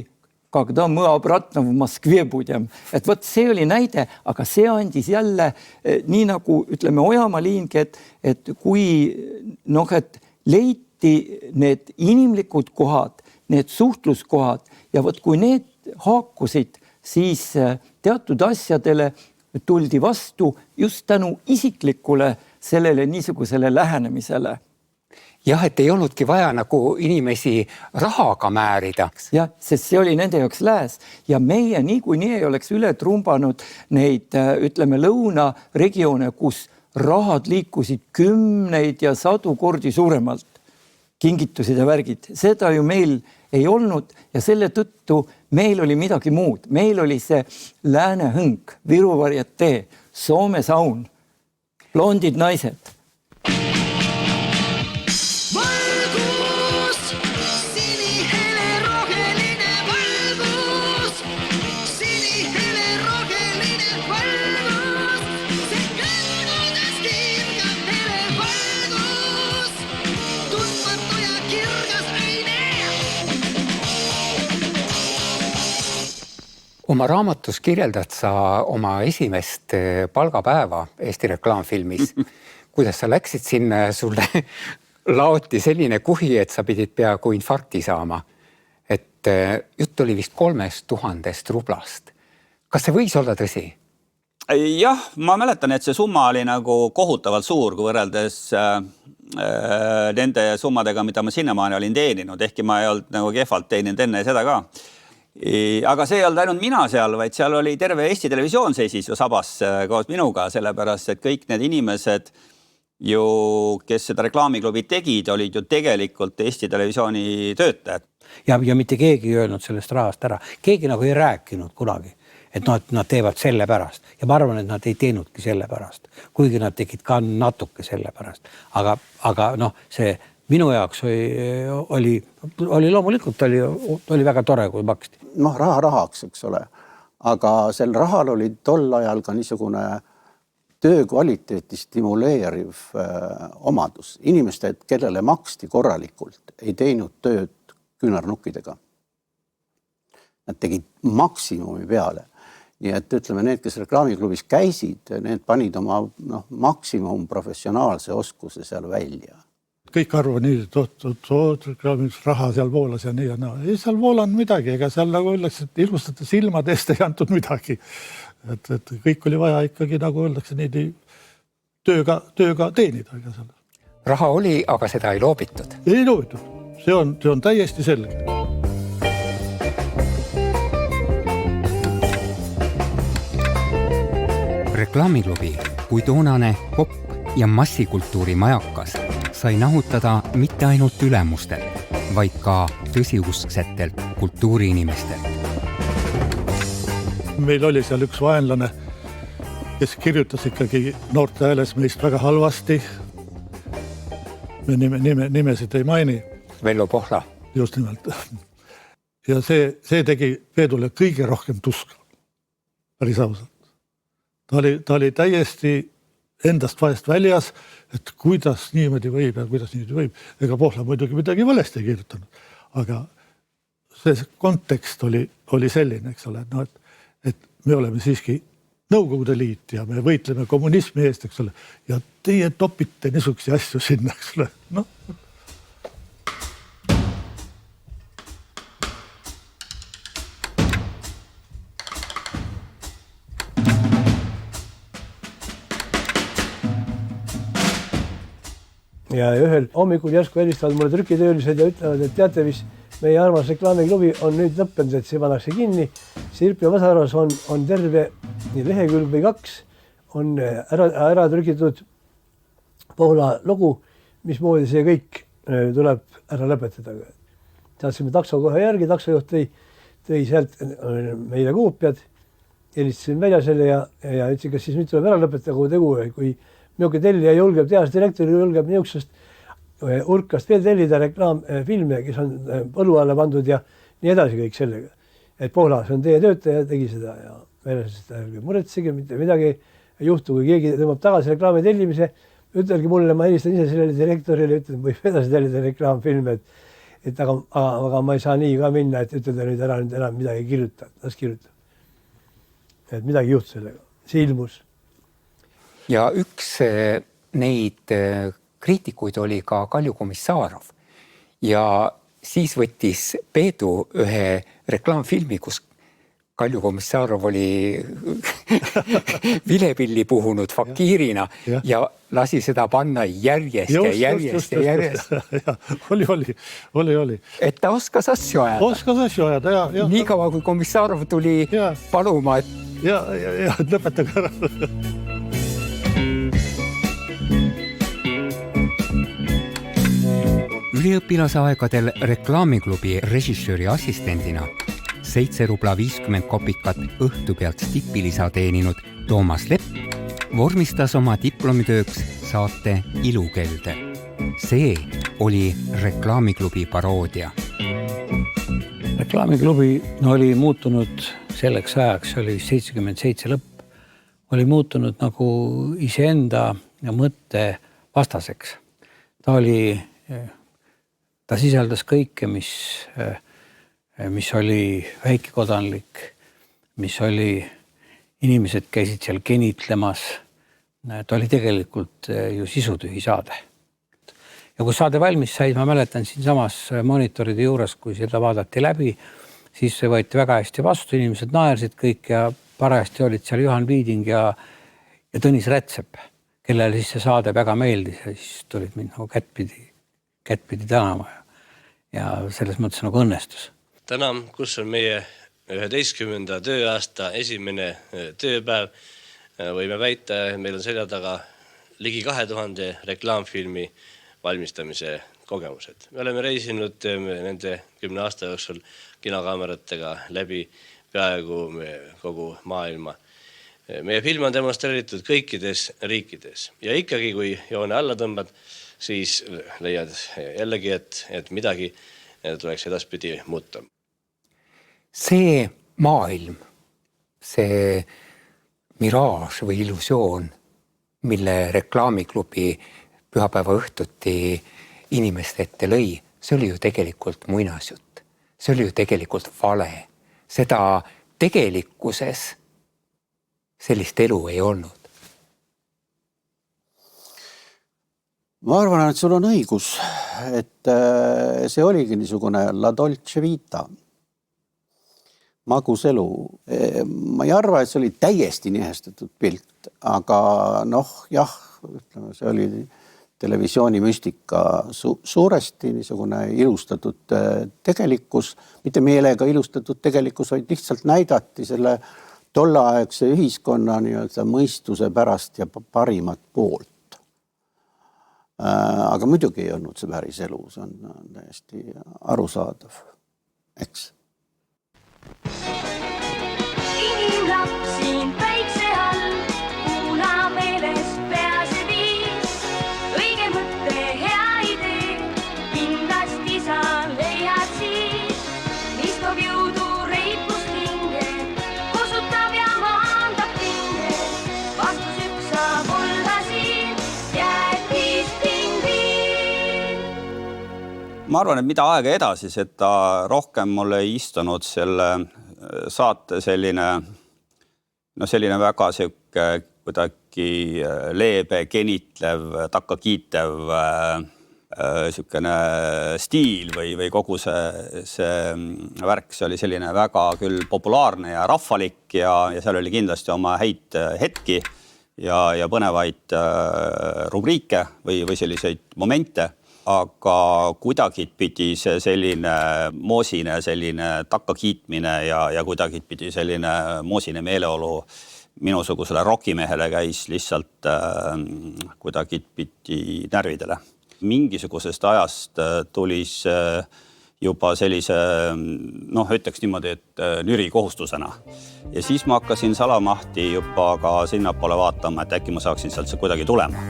когда мы обратно в Москве будем. Et võt, see oli näide, aga see andis jälle nii nagu, ütleme, Ojamaa liingi, et kui noh, et leiti need inimlikud kohad, need suhtluskohad ja võt, kui need haakusid, siis teatud asjadele tuldi vastu just tänu isiklikule sellele niisugusele lähenemisele. Jah, et ei olnudki vaja nagu inimesi rahaga määrida. Jah, sest see oli nende jaoks lääs ja meie niikuinii ei oleks üle trumbanud neid, ütleme, lõunaregioone, kus rahad liikusid 10 ja 100 kordi suuremalt. Kingitused ja värgid. Seda ju meil ei olnud ja selle tõttu meil oli midagi muud. Meil oli see lääne hõng, Viru varietee, Soome saun, blondid naised. Oma raamatus kirjeldad sa oma esimest palgapäeva Eesti reklaamfilmis. Kuidas sa läksid sinna ja sulle laoti selline kuhi, et sa pidid peaaegu infarkti saama. Et jutt oli vist 3000 rublast. Kas see võis olla tõsi? Jah, ma mäletan, et see summa oli nagu kohutavalt suur, kui võrreldes nende summadega, mida ma sinnamaani olin teeninud. Ehkki ma ei olnud nagu kehvalt teeninud enne seda ka. Aga see ei olnud ainult mina seal, vaid seal oli terve Eesti Televisioon seisis ju sabas koos minuga, sellepärast, et kõik need inimesed, ju, kes seda reklaamiklubi tegid, olid ju tegelikult Eesti Televisiooni töötajad. Ja mitte keegi ei öelnud sellest rahast ära. Keegi nagu ei rääkinud kunagi. et nad teevad selle pärast ja ma arvan, et nad ei teenudki selle pärast, kuigi nad tegid ka natuke selle pärast. Aga noh, see minu jaoks oli loomulikult oli väga tore, kui maksti. Noh, rahaks, eks ole. Aga sel rahal oli tol ajal ka niisugune töö kvaliteeti stimuleeriv omadus. Inimesed, kellele maksti korralikult, ei teinud tööd küünarnukkidega. Nad tegid maksimumi peale. Nii et ütleme, need, kes reklaamiklubis käisid, need panid oma maksimum professionaalse oskuse seal välja. Kõik arvavad nii, et reklaamis raha seal voolas ja nii ja naa. Ei seal voolan midagi, ega seal nagu öeldakse, et ilmustati silmad eest ei antud midagi. Et kõik oli vaja ikkagi, nagu öeldakse, nii tööga teenida. Raha oli, aga seda ei loobitud. Ei loobitud. See on täiesti selge. Reklaamiklubi kui toonane popp- ja massikultuuri majakas sai nahutada mitte ainult ülemustelt, vaid ka tõsiusksetelt kultuuriinimestelt. Meil oli seal üks vaenlane, kes kirjutas ikkagi noorte hääles meist väga halvasti. Me nimesid ei maini. Vello Pohla. Just nimelt. Ja see tegi Peedule kõige rohkem tuska. Päris ausalt. Ta oli täiesti endast vahest väljas, et kuidas niimoodi võib ja kuidas niimoodi võib. Ega Pohla muidugi midagi valesti ei kirjutanud. Aga see kontekst oli selline, eks ole, et me oleme siiski Nõukogude Liit ja me võitleme kommunismi eest, eks ole, ja teie topite niisuguseid asju sinna, eks ole. No. Ja ühel hommikul järsku helistavad mulle trükitöölised ja ütlevad, et teate, mis meie armas reklaamiklubi on nüüd lõppenud, et see pannakse kinni. Sirp ja Vasaras on terve lehekülg või 2 on ära trükitud Pohla lugu, mismoodi see kõik tuleb ära lõpetada. Saatsime takso kohe järgi, taksojuht tõi sealt meile koopiad, helistasin välja selle ja ütlesin, kas siis nüüd tuleb ära lõpetada kogu tegu, kui Mjõuke tellija julgeb, tehasdirektori julgeb niisugusest urkast veel tellida reklaamfilme, kes on põllu alla pandud ja nii edasi kõik sellega. Et Pohla, see on teie töötaja, tegi seda ja muretsege, mitte midagi ei juhtu, kui keegi tõmbab tagasi reklaami tellimise, ütelgi mulle, ma helistan ise sellele direktorile, ütlen, võib edasi tellida reklaamfilme, aga ma ei saa nii ka minna, et ütelda nüüd ära nüüd enam midagi kirjuta, las kirjuta. Et midagi juhtu sellega, see ilmus. Ja üks neid kriitikuid oli ka Kalju Komissarov ja siis võttis Peedu ühe reklaamfilmi, kus Kalju Komissarov oli vilepilli puhunud fakiirina ja lasi seda panna järjest. Oli. Et ta oskas asju ajada. Ja. Nii kaua, kui Komissarov tuli paluma, et... Ja, lõpetage ära. Üliõpilasaegadel reklaamiklubi režissööri assistendina 7 rubla 50 kopikat õhtu pealt stipilisa teeninud Toomas Lepp vormistas oma diplomitööks saate Ilukelde. See oli reklaamiklubi paroodia. Reklaamiklubi oli muutunud selleks ajaks, see oli 77 lõpp, oli muutunud nagu iseenda mõtte vastaseks. Ta sisaldas kõike, mis oli väikekodanlik, mis oli, inimesed käisid seal genitlemas. Ta oli tegelikult ju sisutühi saade. Ja kui saade valmis sai, ma mäletan siin samas monitoride juures, kui seda vaadati läbi, siis see võeti väga hästi vastu, inimesed naersid kõik ja parajasti olid seal Juhan Viiding ja Tõnis Rätsep, kellele siis see saade väga meeldis ja siis tulid mind nagu kättpidi tänama ja selles mõttes nagu õnnestus. Täna, kus on meie 11. tööaasta esimene tööpäev, võime väita, meil on selja taga ligi 2000 reklaamfilmi valmistamise kogemused. Me oleme reisinud nende 10 aasta jooksul kinokaameratega läbi peaaegu kogu maailma. Meie film on demonstreeritud kõikides riikides ja ikkagi, kui joone alla tõmbad, siis leiad jällegi, et midagi tuleks edaspidi muuta. See maailm, see miraaž või illusioon, mille reklaamiklubi pühapäeva õhtuti inimeste ette lõi, see oli ju tegelikult muinasjutt. See oli ju tegelikult vale. Seda tegelikkuses sellist elu ei olnud. Ma arvan, et sul on õigus, et see oligi niisugune la dolce vita, magus elu. Ma ei arva, et see oli täiesti nihestatud pilt, aga jah, ütleme, see oli televisiooni müstika suuresti niisugune ilustatud tegelikkus, mitte meelega ilustatud tegelikkus, vaid lihtsalt näidati selle tolleaegse ühiskonna nii-öelda mõistuse pärast ja parimat poolt. Aga muidugi ei olnud see päris elu, see on täiesti arusaadav, eks? Inimlaps siin päikse all, kuna meeles pease viis, õige mõtte hea idee, kindlasti sa leiad siis, mis toob jõudu reipust hinge, kusutab ja maandab pinge, vastus üks saab olla siin, jäätis pingviin. Ma arvan, et mida aega edasi, seda rohkem mulle ei istunud selle saate selline väga kuidagi leebe, genitlev, takkakiitev sükene stiil või kogu see värk, see oli selline väga küll populaarne ja rahvalik ja seal oli kindlasti oma häid hetki ja põnevaid rubriike või selliseid momente. Aga kuidagi pidi see selline moosine, selline takkakiitmine ja kuidagi pidi selline moosine meeleolu minusugusele rokimehele käis lihtsalt kuidagi pidi närvidele. Mingisugusest ajast tulis juba sellise, ütleks niimoodi, et nüri kohustusena. Ja siis ma hakkasin salamahti juba ka sinnapoole vaatama, et äkki ma saaksin sealt see kuidagi tulema.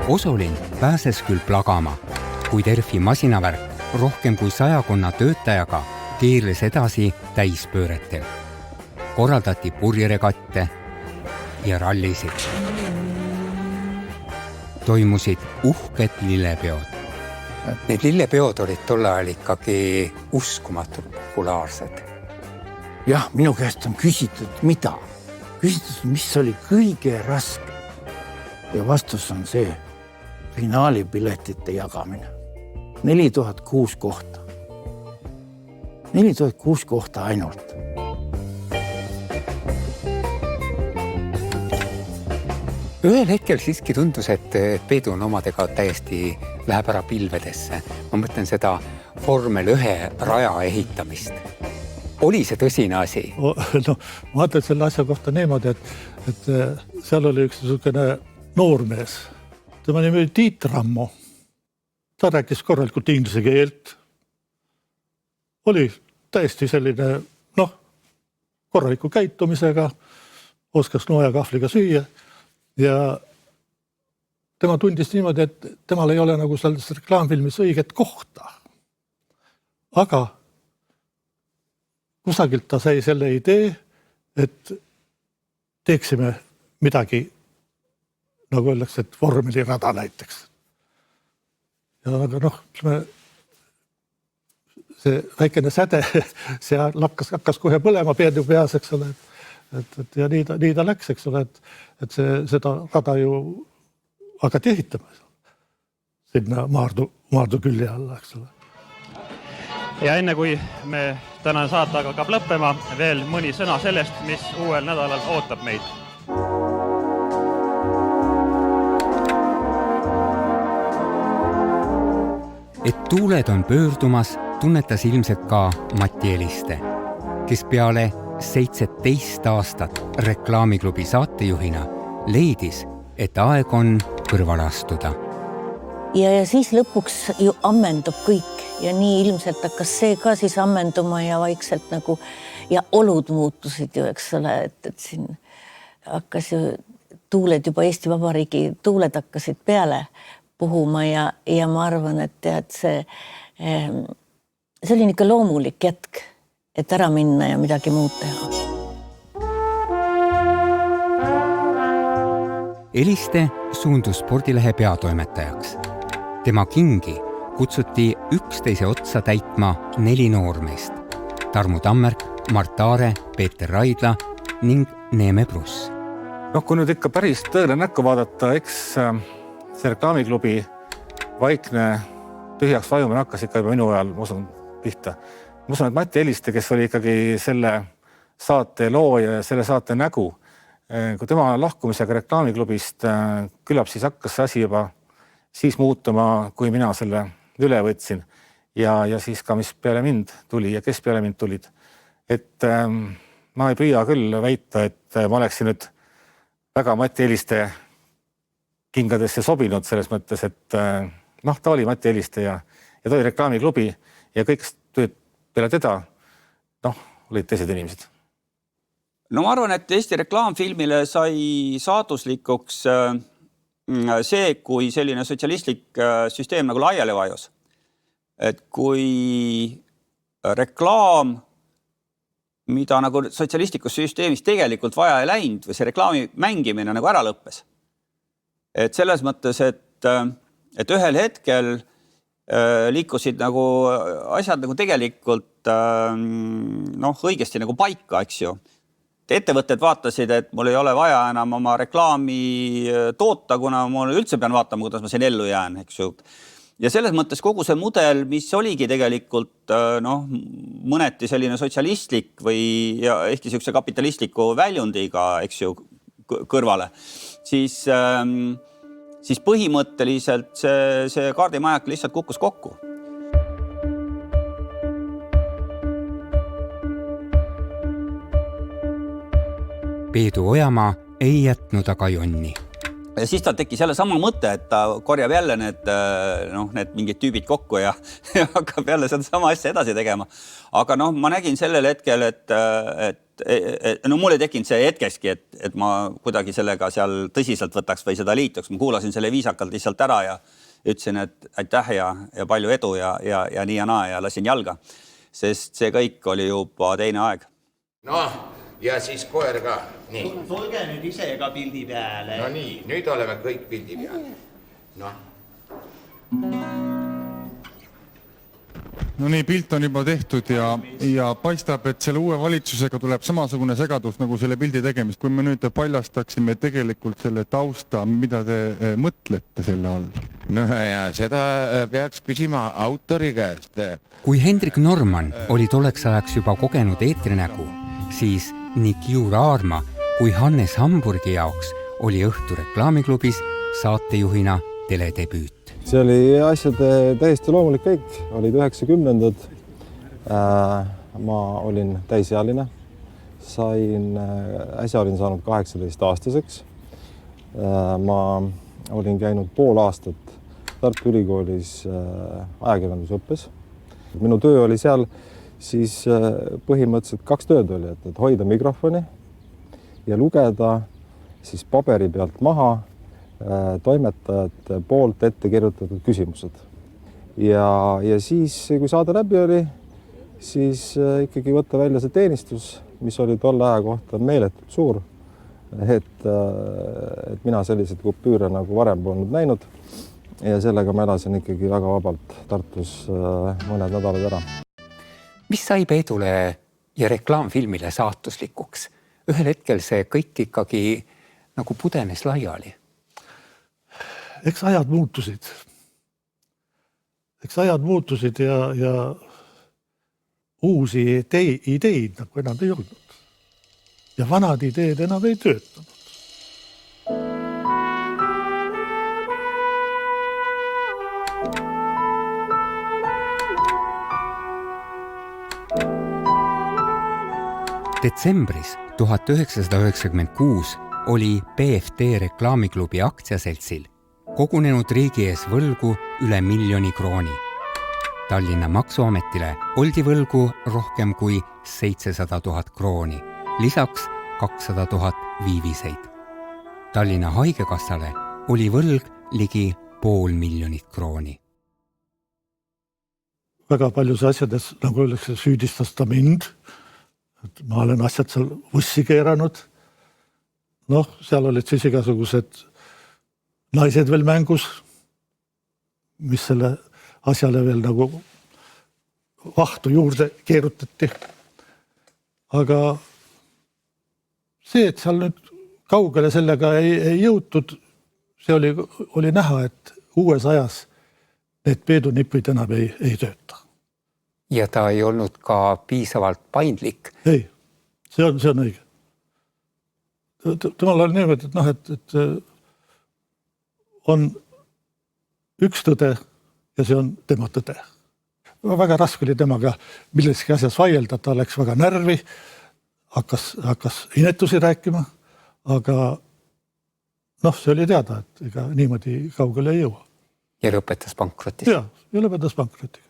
Osolin pääses küll plagama, kuid ERFi masinavärk rohkem kui 100 töötajaga keerles edasi täispööretel. Korraldati purjeregatte ja rallisid. Toimusid uhked lillepeod. Need lillepeod olid tolle ajal ikkagi uskumatult populaarsed. Jah, minu käest on küsitud, mida? Küsitud, mis oli kõige raske. Ja vastus on see. Finaalipiletite jagamine. 4006 kohta. 4006 kohta ainult. Ühel hetkel siiski tundus, et Peedu on omadega täiesti läheb ära pilvedesse. Ma mõtlen seda Formel 1 raja ehitamist. Oli see tõsine asi? Ma mõtlen selle asja kohta niimoodi, et seal oli üks niisugune noormees. Tema nimi oli Tiit Rammo. Ta rääkis korralikult inglise keelt. Oli täiesti selline, korraliku käitumisega, oskas noa ja kahvliga süüa. Ja tema tundis niimoodi, et temal ei ole nagu selles reklaamfilmis õiget kohta. Aga kusagilt ta sai selle idee, et teeksime midagi, nagu öeldakse, et vormelirada näiteks. Ja aga see väikene säde, see hakkas kohe põlema Peedu peas, eks ole. Ja nii ta läks, eks ole, et seda rada ju hakati ehitama sinna Maardu külje alla, eks ole. Ja enne kui me tänane saate hakkab lõppema, veel mõni sõna sellest, mis uuel nädalal ootab meid. Et tuuled on pöördumas, tunnetas ilmselt ka Mati Eliste, kes peale 17 aastat reklaamiklubi saatejuhina leidis, et aeg on kõrvale astuda. Ja siis lõpuks ju ammendub kõik. ja nii ilmselt hakkas see ka siis ammenduma ja vaikselt nagu ja olud muutusid ju, eks ole, et siin hakkas ju tuuled juba Eesti Vabariigi tuuled hakkasid peale puhuma ja ma arvan, et tead, see oli niisugune loomulik jätk, et ära minna ja midagi muud teha. Eliste suundus spordilehe peatoimetajaks. Tema kingi kutsuti üksteise otsa täitma 4 noormeest. Tarmu Tammerk, Mart Aare, Peeter Raidla ning Neeme Pluss. Kui nüüd ikka päris tõele näkku vaadata, eks see reklaamiklubi vaikne tühjaks vajumine hakkas ikka juba minu ajal, ma usun, pihta. Ma usun, et Mati Eliste, kes oli ikkagi selle saate looja ja selle saate nägu, kui tema lahkumisega reklaamiklubist küllap siis hakkas see asi juba siis muutuma, kui mina selle üle võtsin ja siis ka, mis peale mind tuli ja kes peale mind tulid. Et ma ei püüa küll väita, et ma oleksin nüüd väga Mati Eliste kingadesse sobinud selles mõttes, et ta oli Mati Eliste ja ta oli reklaamiklubi ja kõik tööd peale teda, olid teised inimesed. No ma arvan, et Eesti reklaamfilmile sai saaduslikuks see, kui selline sotsialistlik süsteem nagu laiali vajus. Et kui reklaam, mida nagu sotsialistlikus süsteemis tegelikult vaja ei läinud või see reklaami mängimine nagu ära lõppes. Et selles mõttes, et ühel hetkel liikusid nagu asjad nagu tegelikult õigesti nagu paika, eks ju. Ettevõtted vaatasid, et mul ei ole vaja enam oma reklaami toota, kuna mul üldse pean vaatama, kuidas ma siin ellu jään, eks ju. Ja selles mõttes kogu see mudel, mis oligi tegelikult mõneti selline sotsialistlik või ehkki sellise kapitalistliku väljundiga, eks ju, kõrvale, siis põhimõtteliselt see kaardimajak lihtsalt kukkus kokku. Peedu Ojamaa ei jätnud aga jonni. Ja siis tal tegi selle sama mõte, et ta korjab jälle need mingid tüübid kokku ja hakkab jälle seda sama asja edasi tegema. Aga ma nägin sellel hetkel, et mul ei tekkinud see hetkeski, et ma kuidagi sellega seal tõsiselt võtaks või seda liituks. Ma kuulasin selle viisakalt lihtsalt ära ja ütlesin, et aitäh ja palju edu ja nii ja naa ja lasin jalga. Sest see kõik oli juba teine aeg. Ja siis koer ka. Nii. Tulge nüüd ise ka pildi peale. No nii, nüüd oleme kõik pildi peale. No nii, pilt on juba tehtud ja paistab, et selle uue valitsusega tuleb samasugune segadus nagu selle pildi tegemist. Kui me nüüd paljastaksime tegelikult selle tausta, mida te mõtlete selle all? No ja seda peaks küsima autori käest. Kui Hendrik Norman oli tolleks ajaks juba kogenud eetrinägu, siis nii Kiura Aarma kui Hannes Hamburgi jaoks oli õhtu reklaamiklubis saatejuhina teledebüüt. See oli asjade täiesti loomulik kõik, olid 90-ndad. Ma olin täisealine, äsja olin saanud 18-aastaseks. Ma olin käinud pool aastat Tartu Ülikoolis ajakirjandusõppes. Minu töö oli seal siis põhimõtteliselt 2 tööd oli, et hoida mikrofoni ja lugeda siis paberi pealt maha toimetajate poolt ette kirjutatud küsimused. Ja siis, kui saade läbi oli, siis ikkagi võtta välja see teenistus, mis oli tolle aja kohta meeletult suur, et mina selliseid kupüüre nagu varem polnud näinud ja sellega ma elasin ikkagi väga vabalt Tartus mõned nädalad ära. Mis sai Peedule ja reklaamfilmile saatuslikuks? Ühel hetkel see kõik ikkagi nagu pudenes laiali. Eks ajad muutusid. Ja uusi ideid nagu enam ei olnud. Ja vanad ideed enam ei töötanud. Detsembris 1996 oli BFT reklaamiklubi aktsiaseltsil kogunenud riigi ees võlgu üle 1 000 000 krooni. Tallinna maksuametile oldi võlgu rohkem kui 700 000 krooni, lisaks 200 000 viiviseid. Tallinna haigekassale oli võlg ligi 500 000 krooni. Väga paljus asjades, nagu öeldakse, süüdistas ta mind. Et ma olen asjad seal vussi keeranud. Noh, seal olid siis igasugused naised veel mängus, mis selle asjale veel nagu vahtu juurde keerutati. Aga see, et seal nüüd kaugele sellega ei jõutud, see oli näha, et uues ajas need peedunipid enam ei tööta. Ja ta ei olnud ka piisavalt paindlik. Ei, see on õige. Temal on niimoodi, et on üks tõde ja see on tema tõde. Väga raske oli temaga milleski asjas vaielda, ta läks väga närvi, hakkas inetusi rääkima, aga see oli teada, et ega niimoodi kaugele ei jõua. Ja lõpetas pankrotis. Ja lõpetas pankrotiga.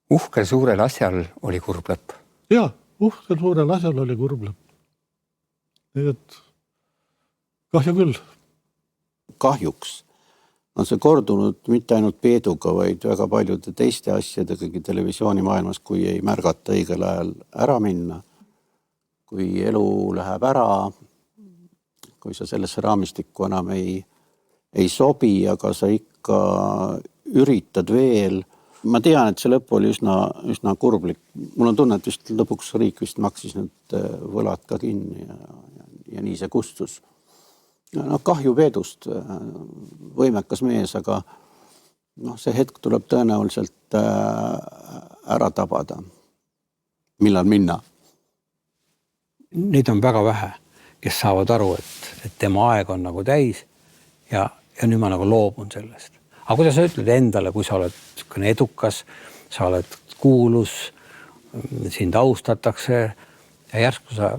Uhkel suurel asjal oli kurb lõpp. Ja, uhkel suurel asjal oli kurb lõpp. Nii et kahju küll. Kahjuks on see kordunud mitte ainult Peeduga, vaid väga paljude teiste asjadega televisioonimaailmas, kui ei märgata õigel ajal ära minna. Kui elu läheb ära, kui sa sellesse raamistikku enam ei sobi, aga sa ikka üritad veel. Ma tean, et see lõpp oli üsna kurblik. Mul on tunne, et vist lõpuks riik vist maksis need võlad ka kinni ja nii see kustus. Kahju Peedust, võimekas mees, aga see hetk tuleb tõenäoliselt ära tabada. Millal minna? Neid on väga vähe, kes saavad aru, et tema aeg on nagu täis ja nüüd ma nagu loobun sellest. Aga kuidas sa ütled endale, kui sa oled edukas, sa oled kuulus, sind austatakse ja järsku sa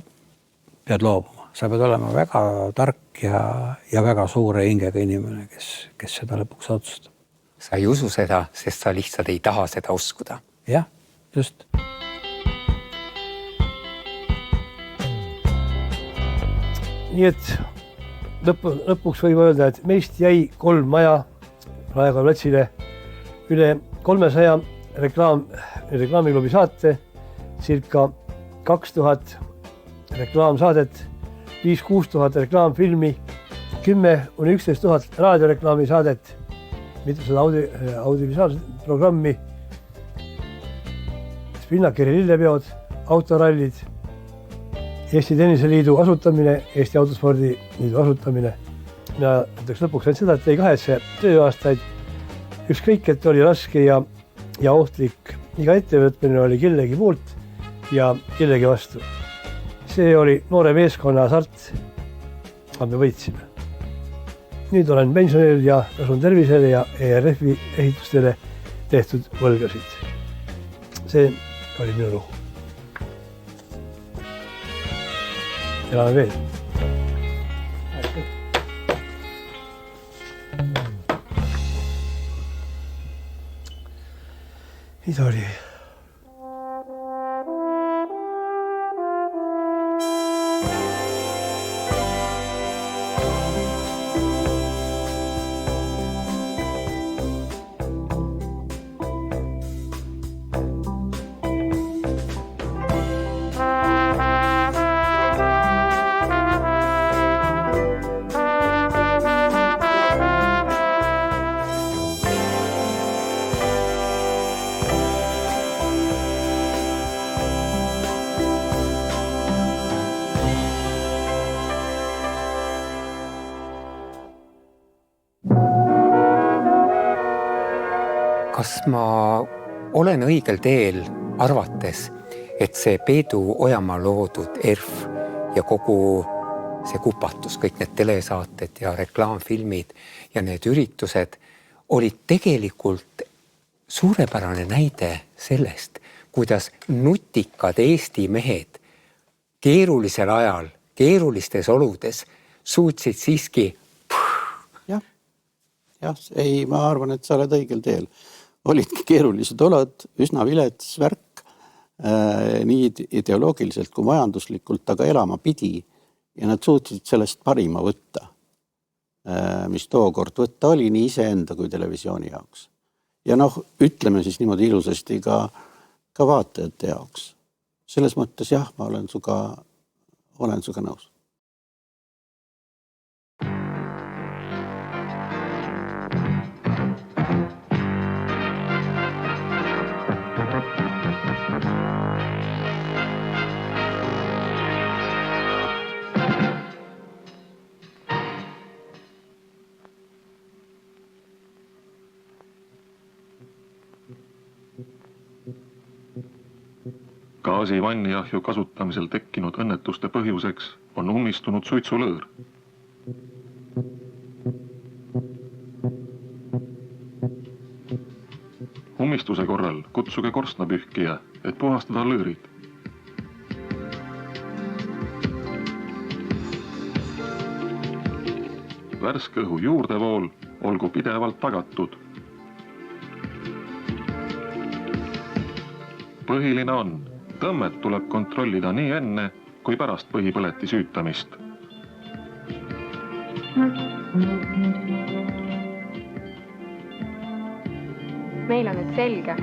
pead loobuma. Sa pead olema väga tark ja väga suure hingega inimene, kes seda lõpuks otsustab. Sa ei usu seda, sest sa lihtsalt ei taha seda uskuda. Jah, just. Nii et lõpuks võib öelda, et meist jäi 3 maja Raekoja platsile üle 300 reklaamiklubi saate, circa 2000 reklaamsaadet, 5-6 000 reklaamfilmi, 10-11 000 raadioreklaami saadet, mitusada audiovisuaalset programmi, Spinnakeri lillepeod, autorallid, Eesti Tenniseliidu asutamine, Eesti Autospordiliidu asutamine. Ja ütleks lõpuks ainult seda, et ei kahetse tööaastaid. Ükskõik, et oli raske ja ohtlik. Iga ettevõtmine oli kellegi poolt ja kellegi vastu. See oli noore meeskonna hasart, aga me võitsime. Nüüd olen pensionil ja tasun tervisele ja ERF-i ehitustele tehtud võlgasid. See oli minu lugu. Elame veel. Nii ta oli. Kas ma olen õigel teel arvates, et see Peedu Ojamaa loodud ERF ja kogu see kupatus, kõik need telesaated ja reklaamfilmid ja need üritused olid tegelikult suurepärane näide sellest, kuidas nutikad Eesti mehed keerulisel ajal, keerulistes oludes suutsid siiski... Jah, ei, ma arvan, et sa oled õigel teel. olidki keerulised olud, üsna vilets värk, nii ideoloogiliselt kui majanduslikult, aga elama pidi ja nad suutsid sellest parima võtta, mis tookord võtta oli nii iseenda kui televisiooni jaoks. Ja ütleme siis niimoodi ilusasti ka vaatajate jaoks. Selles mõttes jah, ma olen suga nõus. Gaasi vanniahju kasutamisel tekkinud õnnetuste põhjuseks on ummistunud suitsulõõr. Ummistuse korral kutsuge korstnapühkija, et puhastada lõõrid. Värske õhu juurdevool olgu pidevalt tagatud. Põhiline on, tõmmet tuleb kontrollida nii enne kui pärast põhipõleti süütamist. Meil on nüüd selge,